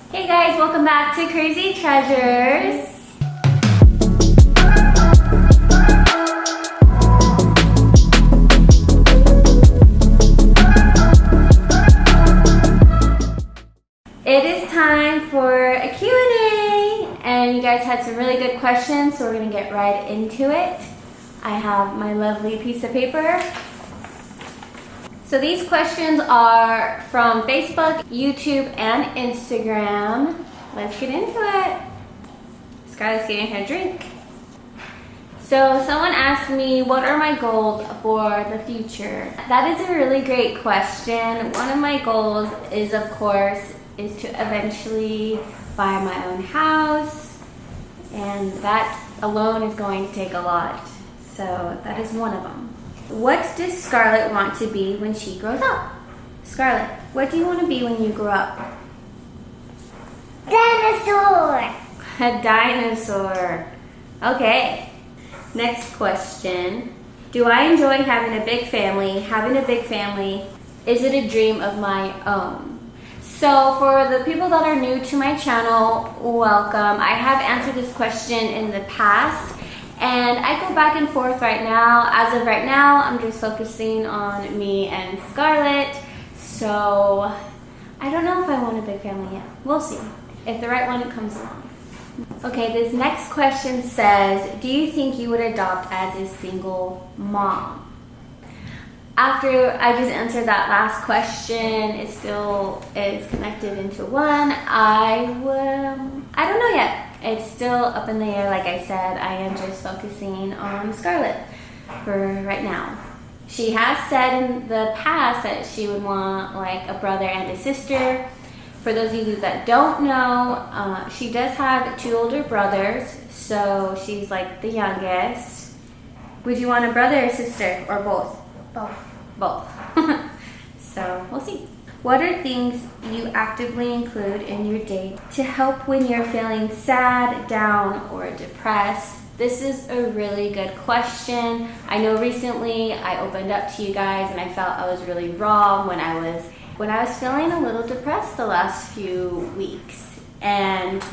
Hey guys, welcome back to Crazy Treasures. It is time for a Q&A, and you guys had some really good questions, so we're gonna get right into it. I have my lovely piece of paper. So these questions are from Facebook, YouTube, and Instagram. Let's get into it. Skylar's getting her drink. So someone asked me, what are my goals for the future? That is a really great question. One of my goals is, of course, is to eventually buy my own house. And that alone is going to take a lot. So that is one of them. What does Scarlett want to be when she grows up? Scarlett, what do you want to be when you grow up? Dinosaur. A dinosaur. Okay. Next question. Do I enjoy having a big family? Having a big family, is it a dream of my own? So for the people that are new to my channel, welcome. I have answered this question in the past. And I go back and forth right now. As of right now, I'm just focusing on me and Scarlett. So I don't know if I want a big family yet. We'll see if the right one comes along. Okay, this next question says, do you think you would adopt as a single mom? After I just answered that last question, it still is connected into one. I don't know yet. It's still up in the air. Like I said, I am just focusing on Scarlett for right now. She has said in the past that she would want like a brother and a sister. For those of you that don't know, she does have 2 older brothers, so she's like the youngest. Would you want a brother or sister, or both? Both. So we'll see. What are things you actively include in your day to help when you're feeling sad, down, or depressed? This is a really good question. I know recently I opened up to you guys and I felt I was really raw when I was feeling a little depressed the last few weeks. And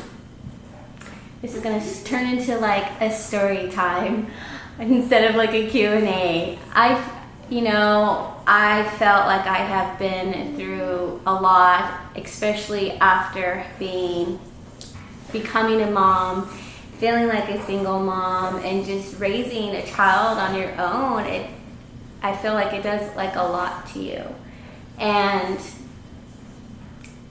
this is gonna turn into like a story time instead of like a Q&A. I felt like I have been through a lot, especially after becoming a mom, feeling like a single mom, and just raising a child on your own. I feel like it does like a lot to you. And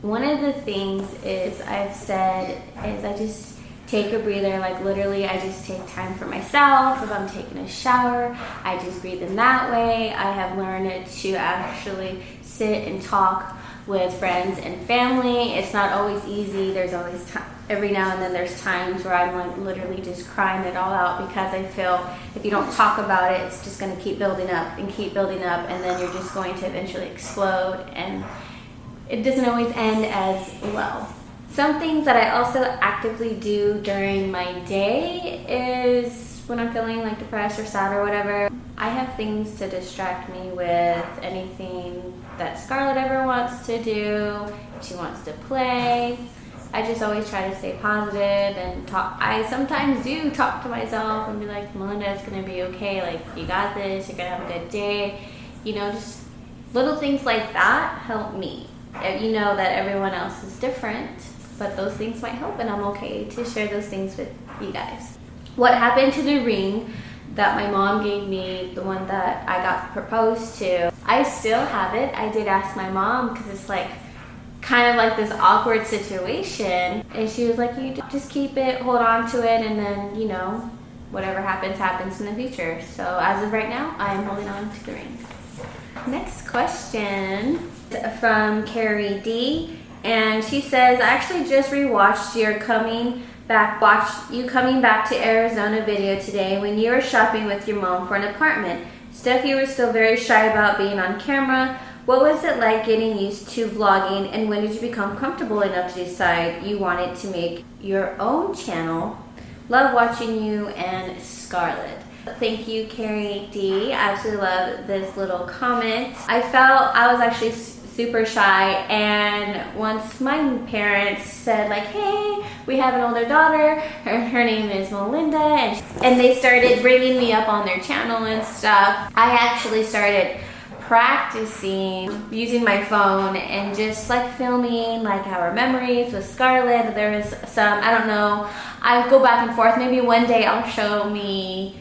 one of the things I've said is I just take a breather, like literally I just take time for myself. If I'm taking a shower, I just breathe in that way. I have learned to actually sit and talk with friends and family. It's not always easy. There's always every now and then there's times where I'm like literally just crying it all out, because I feel if you don't talk about it, it's just going to keep building up and keep building up, and then you're just going to eventually explode, and it doesn't always end as well. Some things that I also actively do during my day is when I'm feeling like depressed or sad or whatever, I have things to distract me with. Anything that Scarlett ever wants to do, she wants to play. I just always try to stay positive and talk. I sometimes do talk to myself and be like, Melinda, it's gonna be okay. Like, you got this, you're gonna have a good day. Just little things like that help me. You know that everyone else is different, but those things might help, and I'm okay to share those things with you guys. What happened to the ring that my mom gave me, the one that I got proposed to? I still have it. I did ask my mom, because it's like kind of like this awkward situation, and she was like, you just keep it, hold on to it, and then whatever happens in the future. So as of right now, I'm holding on to the ring. Next question from Carrie D. And she says, I actually just rewatched your coming back to Arizona video today when you were shopping with your mom for an apartment. Steph, you were still very shy about being on camera. What was it like getting used to vlogging, and when did you become comfortable enough to decide you wanted to make your own channel? Love watching you and Scarlett. Thank you, Carrie D. I absolutely love this little comment. I felt I was actually super shy. And once my parents said like, hey, we have an older daughter, her name is Melinda, and they started bringing me up on their channel and stuff, I actually started practicing using my phone and just like filming like our memories with Scarlett. There was some, I don't know, I go back and forth. Maybe one day I'll show me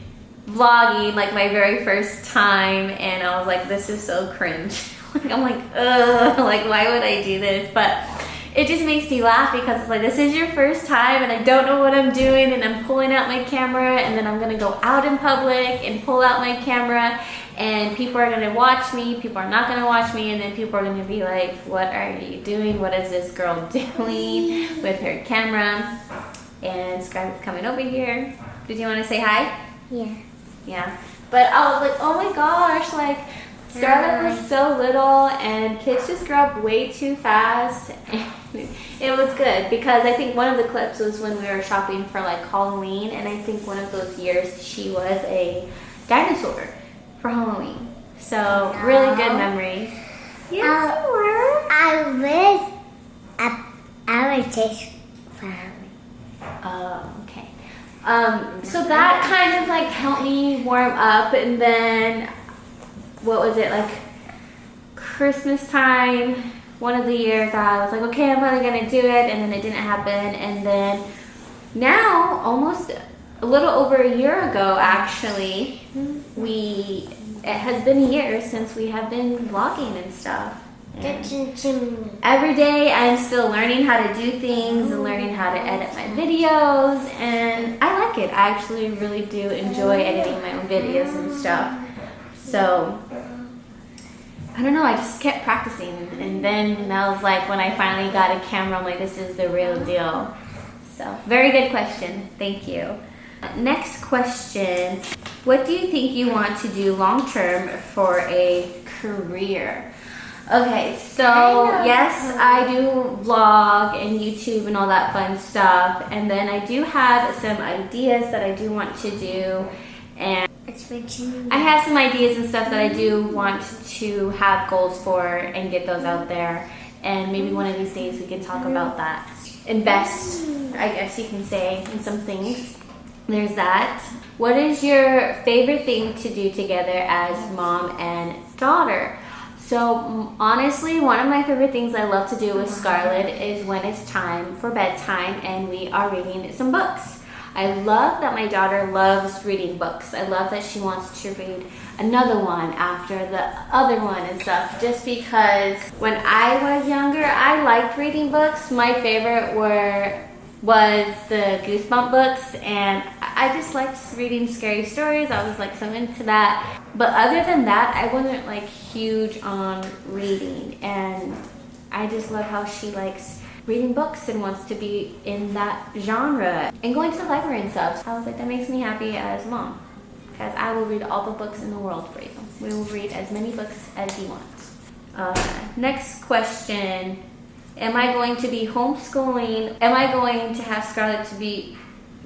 vlogging like my very first time, and I was like, this is so cringe. Like, I'm like, ugh, like why would I do this? But it just makes me laugh because it's like, this is your first time and I don't know what I'm doing, and I'm pulling out my camera, and then I'm gonna go out in public and pull out my camera, and people are gonna watch me, people are not gonna watch me, and then people are gonna be like, what are you doing? What is this girl doing with her camera? And Scarlett's coming over here. Did you want to say hi? Yeah. Yeah. But I was like, oh my gosh, like Scarlett was so little and kids just grow up way too fast. And it was good because I think one of the clips was when we were shopping for like Halloween, and I think one of those years she was a dinosaur for Halloween. So really good memories. Yes, you were. I was our taste family. Oh, okay. So that kind of like helped me warm up, and then what was it, like Christmas time, one of the years I was like, okay, I'm really gonna do it, and then it didn't happen, and then now, almost a little over a year ago actually, it has been a year since we have been vlogging and stuff. Every day I'm still learning how to do things and learning how to edit my videos, and I like it. I actually really do enjoy editing my own videos and stuff. So I don't know, I just kept practicing, and then I was like, when I finally got a camera, I'm like, this is the real deal. So very good question, thank you. Next question, what do you think you want to do long term for a career? Okay, so yes, I do vlog and YouTube and all that fun stuff, and then I do have some ideas that I do want to do, and I have some ideas and stuff that I do want to have goals for and get those out there, and maybe one of these days we can talk about that. Invest, I guess you can say, in some things. There's that. What is your favorite thing to do together as mom and daughter? So honestly, one of my favorite things I love to do with Scarlett is when it's time for bedtime and we are reading some books. I love that my daughter loves reading books. I love that she wants to read another one after the other one and stuff, just because when I was younger, I liked reading books. My favorite was the Goosebump books, and I just liked reading scary stories. I was like so into that. But other than that, I wasn't like huge on reading, and I just love how she likes reading books and wants to be in that genre and going to the library and stuff. I was like, that makes me happy as a mom, because I will read all the books in the world for you. We will read as many books as you want. Next question. Am I going to be homeschooling? Am I going to have Scarlett to be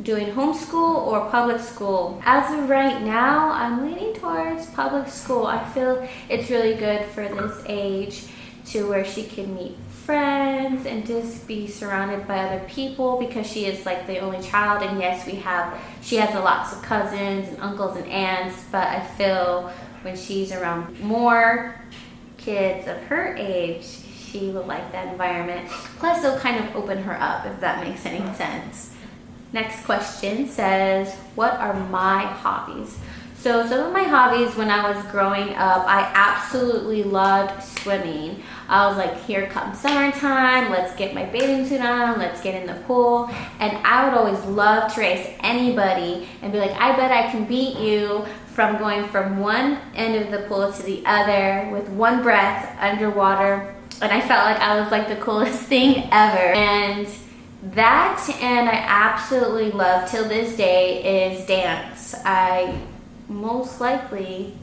doing homeschool or public school? As of right now, I'm leaning towards public school. I feel it's really good for this age to where she can meet friends and just be surrounded by other people, because she is like the only child, and yes, she has lots of cousins and uncles and aunts, but I feel when she's around more kids of her age, she will like that environment. Plus, it'll kind of open her up, if that makes any sense. Next question says, what are my hobbies? So some of my hobbies when I was growing up, I absolutely loved swimming. I was like, here comes summertime, let's get my bathing suit on, let's get in the pool. And I would always love to race anybody and be like, I bet I can beat you, from going from one end of the pool to the other with one breath underwater. And I felt like I was like the coolest thing ever. And that, and I absolutely love till this day, is dance. I most likely,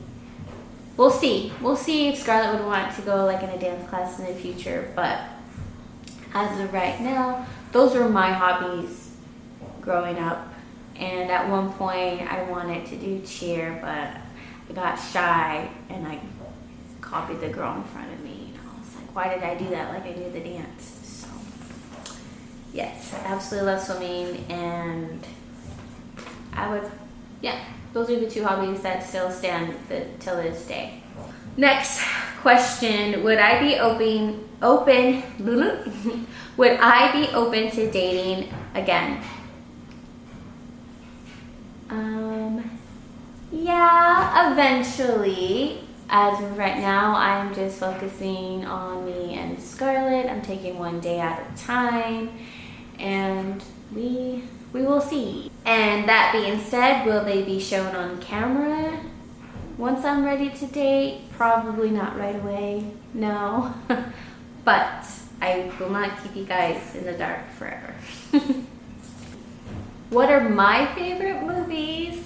we'll see if Scarlett would want to go like in a dance class in the future, but as of right now, those were my hobbies growing up. And at one point I wanted to do cheer, but I got shy and I copied the girl in front of me. I was like, why did I do that? Like I do the dance. So yes, I absolutely love swimming, and I would, yeah, those are the 2 hobbies that still stand till this day. Next question, would I be open would I be open to dating again? Yeah, eventually. As of right now, I'm just focusing on me and Scarlett. I'm taking one day at a time, and we will see. And that being said, will they be shown on camera once I'm ready to date? Probably not right away, no. But I will not keep you guys in the dark forever. What are my favorite movies?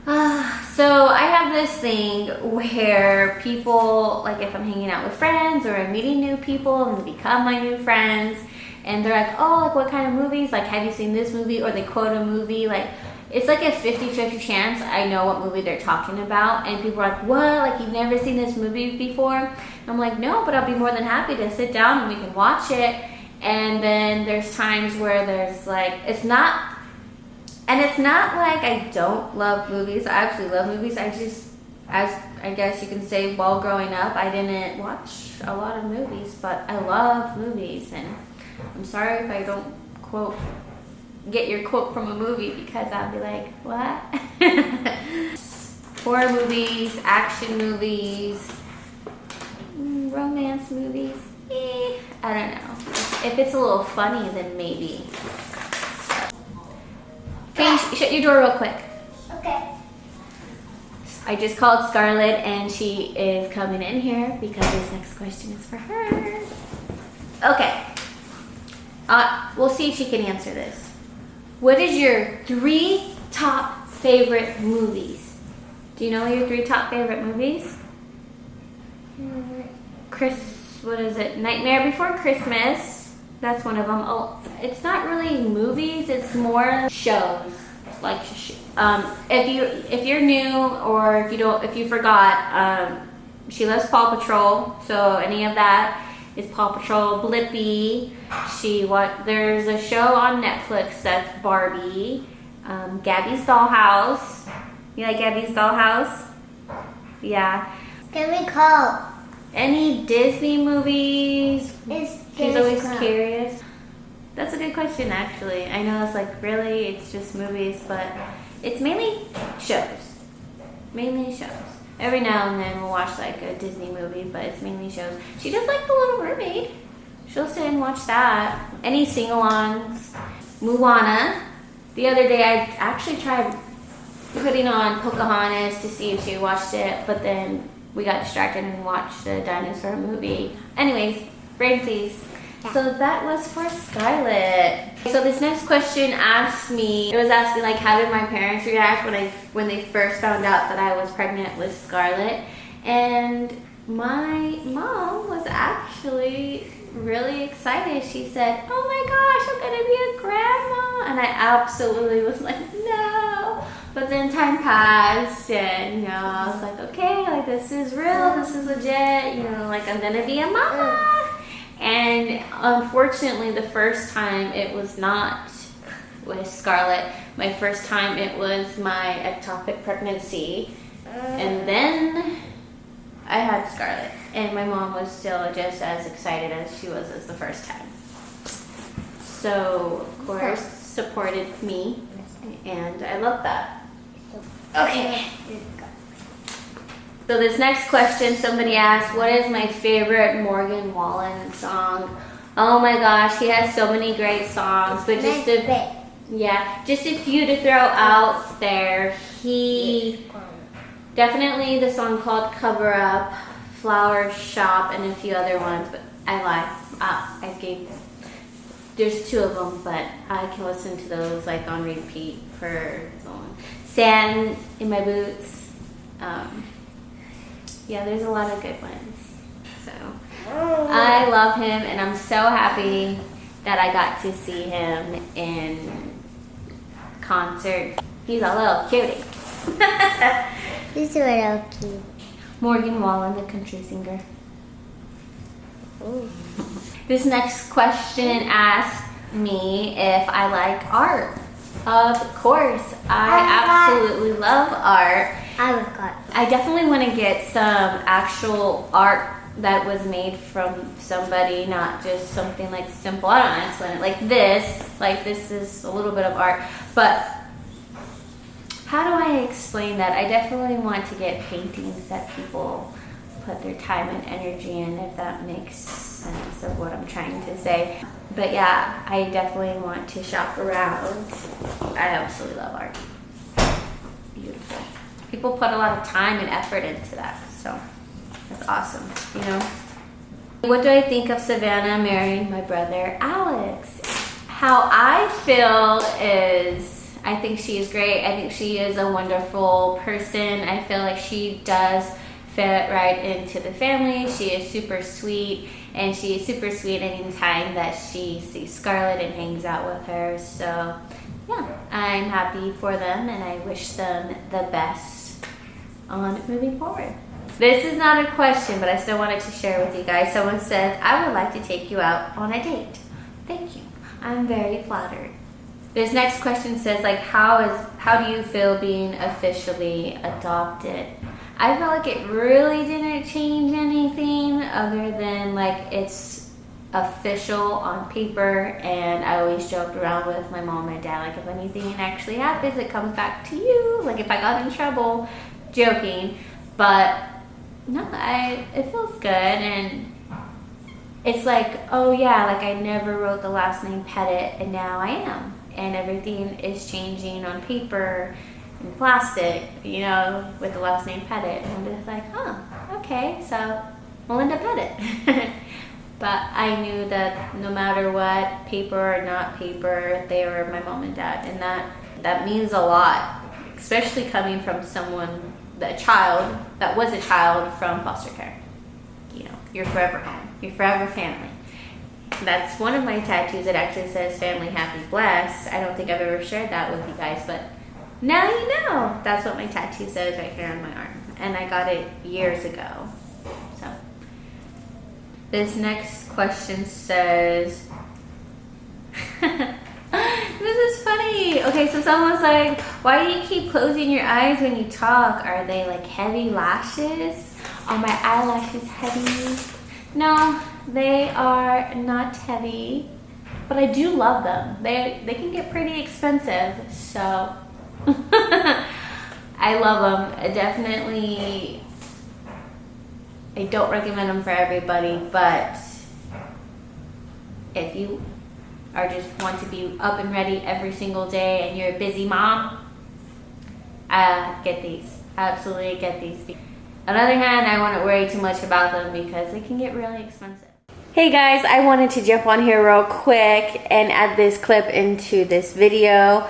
So I have this thing where people, like if I'm hanging out with friends or I'm meeting new people and they become my new friends, and they're like, oh, like what kind of movies? Like, have you seen this movie? Or they quote a movie. Like, it's like a 50-50 chance I know what movie they're talking about. And people are like, what? Like, you've never seen this movie before? And I'm like, no, but I'll be more than happy to sit down and we can watch it. And then there's times where there's like, it's not like I don't love movies. I absolutely love movies. I just, as I guess you can say, while growing up, I didn't watch a lot of movies, but I love movies. And I'm sorry if I don't get your quote from a movie, because I'll be like, what? Horror movies, action movies, romance movies. I don't know. If it's a little funny, then maybe. Okay, shut your door real quick. Okay. I just called Scarlett and she is coming in here because this next question is for her. Okay. We'll see if she can answer this. What is your 3 top favorite movies? Do you know your 3 top favorite movies? What is it? Nightmare Before Christmas. That's one of them. Oh, it's not really movies. It's more shows. Like, if you're new, or if you forgot, she loves Paw Patrol. So any of that is Paw Patrol. Blippi. There's a show on Netflix that's Barbie. Gabby's Dollhouse. You like Gabby's Dollhouse? Yeah. Can we call? Any Disney movies? She's always Disney. curious. That's a good question, actually. I know it's like, really, it's just movies, but it's mainly shows. Mainly shows. Every now and then we'll watch like a Disney movie, but it's mainly shows. She does like The Little Mermaid. She'll sit and watch that. Any sing-alongs. Moana. The other day I actually tried putting on Pocahontas to see if she watched it, but then we got distracted and watched the dinosaur movie. Anyways, brain please. So that was for Scarlett. So this next question it was asking like, how did my parents react when they first found out that I was pregnant with Scarlett? And my mom was actually really excited. She said, oh my gosh, I'm gonna be a grandma. And I absolutely was like, no. But then time passed, and I was like, okay, like this is real, this is legit, like I'm gonna be a mama. And unfortunately, the first time it was not with Scarlett. My first time it was my ectopic pregnancy. And then I had Scarlett. And my mom was still just as excited as she was as the first time. So, of course, supported me. And I love that. Okay. So this next question, somebody asked, what is my favorite Morgan Wallen song? Oh my gosh, he has so many great songs, but just a few to throw out there. He definitely the song called Cover Up, Flower Shop, and a few other ones, but I lied. There's 2 of them, but I can listen to those like on repeat for so long. Sand in My Boots. Yeah, there's a lot of good ones. So I love him, and I'm so happy that I got to see him in concert. He's a little cutie. He's a little cute. Morgan Wallen, the country singer. Ooh. This next question asks me if I like art. Of course, I absolutely love art. I love art. I definitely want to get some actual art that was made from somebody, not just something like simple. I don't know how to explain it. Like this is a little bit of art. But how do I explain that? I definitely want to get paintings that people put their time and energy in, if that makes sense of what I'm trying to say. But yeah, I definitely want to shop around. I absolutely love art. Beautiful. People put a lot of time and effort into that, so that's awesome, you know? What do I think of Savannah marrying my brother Alex? How I feel is, I think she is great. I think she is a wonderful person. I feel like she does fit right into the family. She is super sweet, and she is super sweet anytime that she sees Scarlett and hangs out with her. So yeah, I'm happy for them, and I wish them the best on moving forward. This is not a question, but I still wanted to share with you guys. Someone said, I would like to take you out on a date. Thank you. I'm very flattered. This next question says, like, how do you feel being officially adopted? I felt like it really didn't change anything other than like it's official on paper, and I always joked around with my mom and dad, like if anything actually happens, it comes back to you. Like if I got in trouble, joking, but no, it feels good, and it's like, oh yeah, like I never wrote the last name Pettit, and now I am, and everything is changing on paper and plastic, you know, with the last name Pettit, and I'm just like, oh, okay, so Melinda Pettit. But I knew that no matter what, paper or not paper, they were my mom and dad, and that means a lot, especially coming from someone, a child that was a child from foster care. You know, your forever home, your forever family. That's one of my tattoos. It actually says family, happy, blessed. I don't think I've ever shared that with you guys, but now you know. That's what my tattoo says right here on my arm, and I got it years ago. So this next question says, this is funny. Okay, so someone's like, why do you keep closing your eyes when you talk? Are they like heavy lashes? Are my eyelashes heavy? No, they are not heavy, but I do love them. They can get pretty expensive, so I love them. I don't recommend them for everybody, but if you just want to be up and ready every single day and you're a busy mom, get these. Absolutely get these. On the other hand, I wouldn't worry too much about them because they can get really expensive. Hey guys, I wanted to jump on here real quick and add this clip into this video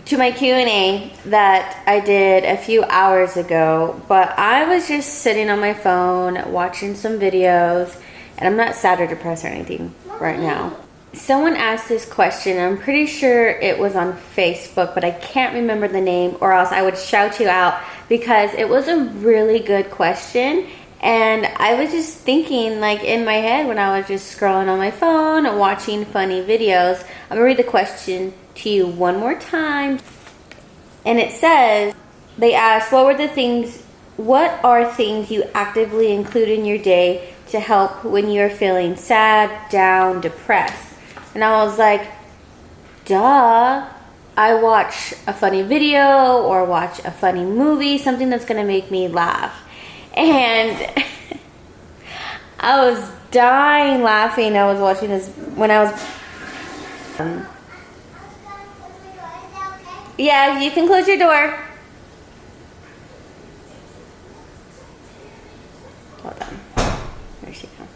to my Q&A that I did a few hours ago. But I was just sitting on my phone watching some videos, and I'm not sad or depressed or anything right now. Someone asked this question. I'm pretty sure it was on Facebook, but I can't remember the name, or else I would shout you out because it was a really good question. And I was just thinking, like, in my head when I was just scrolling on my phone and watching funny videos. I'm gonna read the question to you one more time. And it says, they asked, what are things you actively include in your day to help when you're feeling sad, down, depressed? And I was like, duh, I watch a funny video or watch a funny movie, something that's gonna make me laugh. And I was dying laughing. I was watching this when I was... yeah, you can close your door. Hold on. There she comes.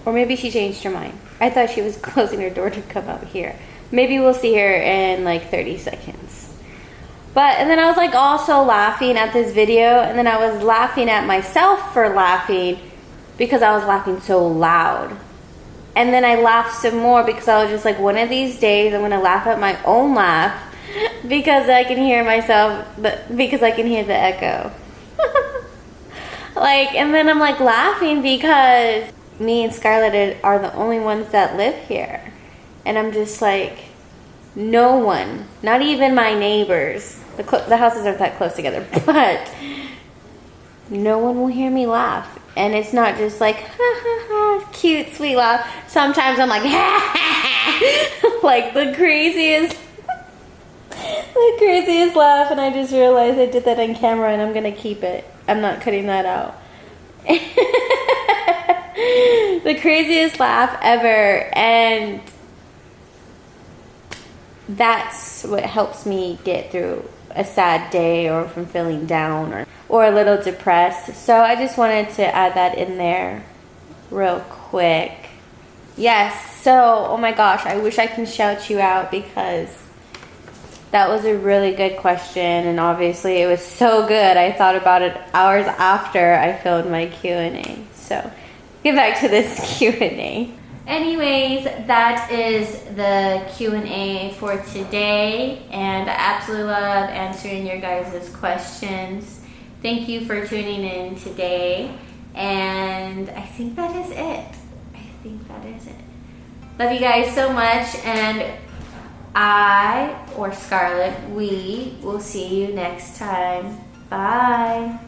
Or maybe she changed her mind. I thought she was closing her door to come out here. Maybe we'll see her in like 30 seconds. And then I was like also laughing at this video, and then I was laughing at myself for laughing because I was laughing so loud. And then I laughed some more because I was just like, one of these days I'm going to laugh at my own laugh because I can hear myself, because I can hear the echo. Like, and then I'm like laughing because me and Scarlett are the only ones that live here. And I'm just like, no one, not even my neighbors. The houses aren't that close together, but no one will hear me laugh. And it's not just like, ha ha ha, cute, sweet laugh. Sometimes I'm like, ha ha ha, like the craziest laugh. And I just realized I did that on camera and I'm going to keep it. I'm not cutting that out. The craziest laugh ever. And that's what helps me get through a sad day or from feeling down or a little depressed. So I just wanted to add that in there real quick. Yes, so oh my gosh, I wish I can shout you out because that was a really good question, and obviously it was so good. I thought about it hours after I filmed my Q&A. So get back to this Q&A. Anyways, that is the Q&A for today, and I absolutely love answering your guys' questions. Thank you for tuning in today, and I think that is it. Love you guys so much, and I, or Scarlett, we will see you next time. Bye.